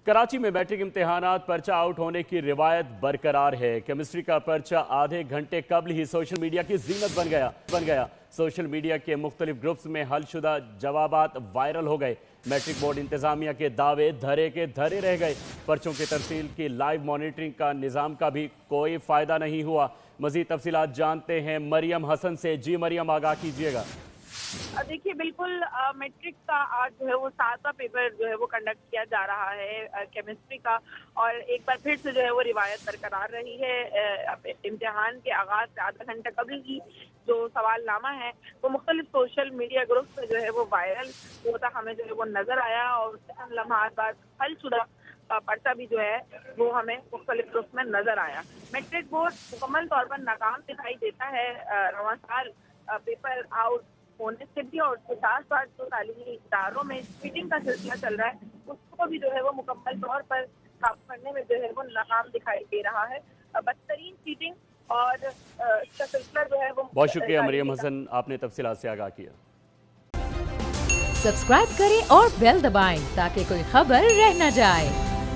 कराची में मैट्रिक इम्तिहानात पर्चा आउट होने की रिवायत बरकरार है। केमिस्ट्री का पर्चा आधे घंटे कबल ही सोशल मीडिया की जीनत बन गया। सोशल मीडिया के मुख्तलिफ ग्रुप्स में हलशुदा जवाबात वायरल हो गए। मैट्रिक बोर्ड इंतजामिया के दावे धरे के धरे रह गए। पर्चों की तरसील की लाइव मॉनिटरिंग का निज़ाम का भी कोई फ़ायदा नहीं हुआ। मज़ीद तफसीलात जानते हैं मरियम हसन से। जी मरियम, आगाह कीजिएगा। देखिए, बिल्कुल मैट्रिक का आज जो है वो 7वां पेपर जो है वो कंडक्ट किया जा रहा है केमिस्ट्री का, और एक बार फिर से जो है वो रिवायत बरकरार रही है। इम्तिहान के आगाज से आधा घंटा कबल ही जो सवालनामा है वो मुख्तलिफ सोशल मीडिया ग्रुप पे जो है वो वायरल होता हमें जो है वो नजर आया, और उससे चंद लम्हात बाद हलशुदा पर्चा भी जो है वो हमें मुख्तलिफ ग्रुप में नजर आया। मैट्रिक बोर्ड मुकम्मल तौर पर नाकाम दिखाई देता है रवां साल पेपर आउट होने से भी, और उसके साथ साथ जो तालीमी इदारों में चीटिंग का सिलसिला चल रहा है उसको भी जो है वो मुकम्मल तौर पर काबू करने में जो है वो नाकाम दिखाई दे रहा है। बदतरीन चीटिंग और इसका सिलसिला जो है वो। बहुत शुक्रिया मरियम हसन, आपने तफसीलात से आगाह किया। सब्सक्राइब करें और बेल दबाएं ताकि कोई खबर रह न जाए।